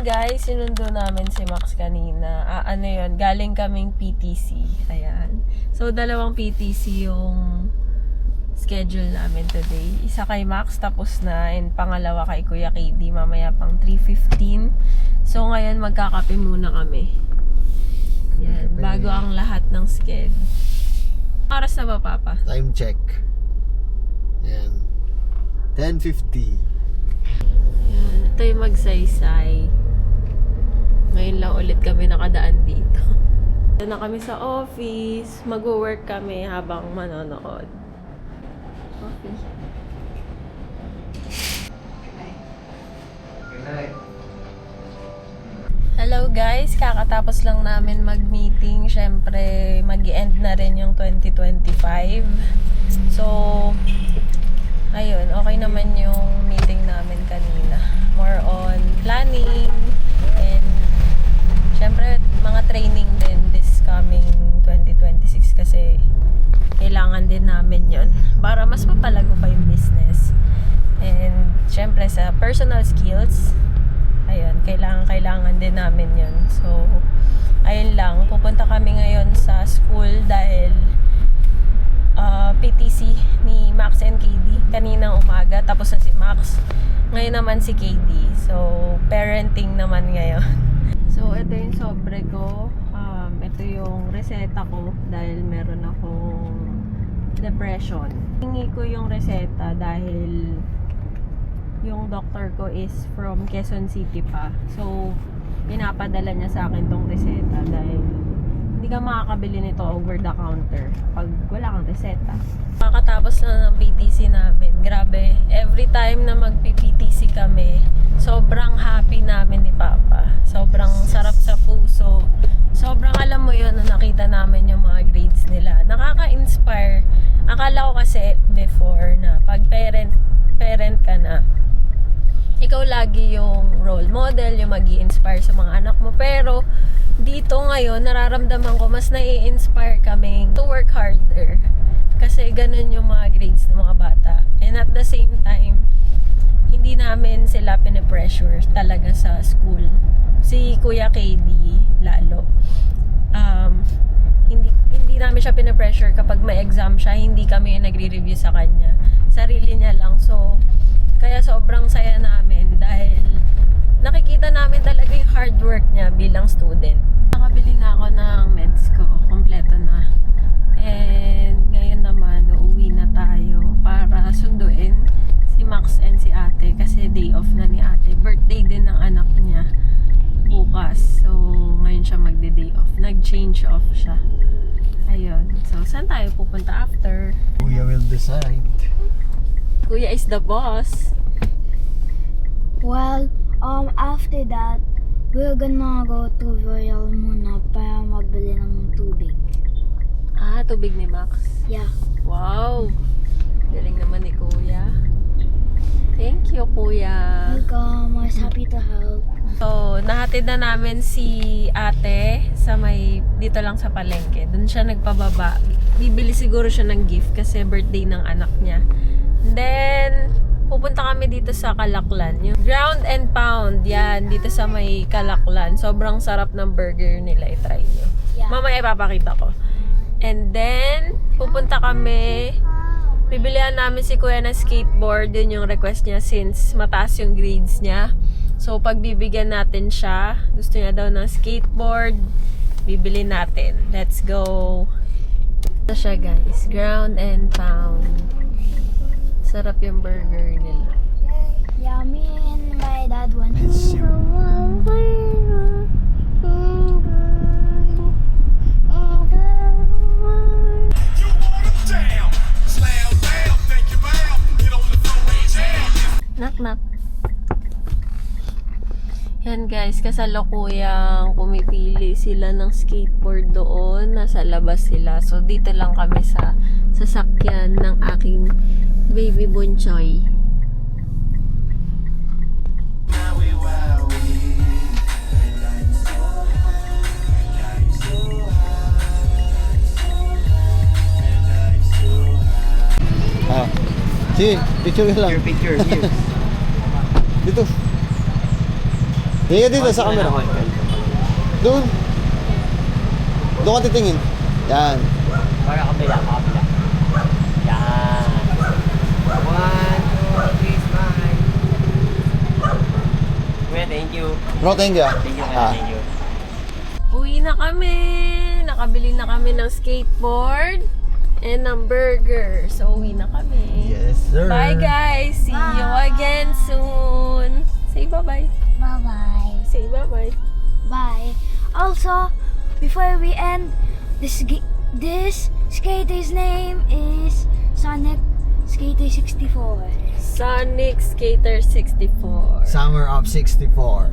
guys, sinundo namin si Max kanina. Ano yun, galing kaming PTC. Ayan. So, dalawang PTC yung schedule namin today. Isa kay Max, tapos na. And pangalawa kay Kuya KD, mamaya pang 3:15. So, ngayon magkakape muna kami. Yan, bago ang lahat ng schedule. Oras na ba, Papa? Time check. Yan. 10:50. Yan, ito yung magsaysay. Ngayon lang ulit kami nakadaan dito. Ito na kami sa office. Mag-work kami habang manonood. Coffee. Hello guys, kakatapos lang namin mag-meeting. Syempre, mag-end na rin yung 2025. So, ayun, okay naman yung meeting namin kanina. More on planning and syempre, mga training din this coming 2026 kasi kailangan din namin yon para mas mapalago pa yung business. And syempre sa personal skills, ayun, kailangan din namin yon. So, ayun lang, pupunta kami ngayon sa school dahil PTC ni Max and KD kaninang umaga, tapos na si Max, ngayon naman si KD. So, parenting naman ngayon. So, ito yung sobre ko. Ito yung reseta ko dahil meron akong depression. Hingi ko yung reseta dahil yung doctor ko is from Quezon City pa. So, pinapadala niya sa akin tong reseta dahil hindi ka makakabili nito over the counter pag wala kang reseta. Makatapos na ng PTC namin, grabe, every time na mag-PTC kami, sobrang happy namin ni Papa. Sobrang sarap sa puso. Sobrang alam mo yun na nakita namin yung mga grades nila. Nakaka-inspire. Akala ko kasi before na pag parent ka na, ikaw lagi yung role model, yung mag-i-inspire sa mga anak mo. Pero dito ngayon, nararamdaman ko mas nai-inspire kaming to work harder. Kasi ganun yung mga grades ng mga bata. And at the same time, hindi namin sila pinipressure talaga sa school. Si Kuya KD lalo. Hindi namin siya pinipressure kapag may exam siya. Hindi kami nagre-review sa kanya. Sarili niya lang. So, kaya sobrang saya namin dahil nakikita namin talaga yung hard work niya bilang student. Nakabili na ako ng meds ko. Kompleto na. And ngayon naman, uuwi na tayo para sunduin si Max and si ate kasi day off na ni ate. Birthday din ng anak niya bukas. So, ngayon siya magde-day off. Nag-change off siya. Ayun. So, saan tayo pupunta after? Kuya will decide. Kuya is the boss. Well, after that, we're gonna go to Royal muna para magbili ng tubig. Tubig ni Max. Yeah. Wow! Galing naman ni Kuya. Thank you, Kuya. Welcome. I was happy to help. So, nahatid na namin si ate sa dito lang sa palengke. Doon siya nagpababa. Bibili siguro siya ng gift kasi birthday ng anak niya. And then, pupunta kami dito sa Kalaklan. Yung ground and pound, yan, dito sa may Kalaklan. Sobrang sarap ng burger nila. I-try nyo. Yeah. Mamaya ipapakita ko. And then, pupunta kami. Bibilihan namin si Kuya ng skateboard. Yun yung request niya since mataas yung grades niya. So, pagbibigyan natin siya, gusto niya daw ng skateboard, bibili natin. Let's go! Ito siya guys, ground and pound. Sarap yung burger nila. Yeah, me and my dad went. Knock knock. Yan guys, kasalukuyang pumipili sila ng skateboard doon. Nasa labas sila. So dito lang kami sa sasakyan ng aking baby bunchoy. Sige, picture lang. Picture, here. Dito. Tingin ka dito sa camera. Doon. Doon ka titingin. Yan. Para kabila. Yan. 1, 2, 3, smile. Kuya, thank you. Bro, thank you. Thank you, kuya. Thank you. Uwi na kami. Nakabili na kami ng skateboard and ng burger. So, uwi na kami. Yes, sir. Bye, guys. See you again soon. Say bye-bye. Bye-bye. Say bye-bye. Bye. Also, before we end, this skater's name is Sonic Skater 64. Sonic Skater 64. Summer of 64.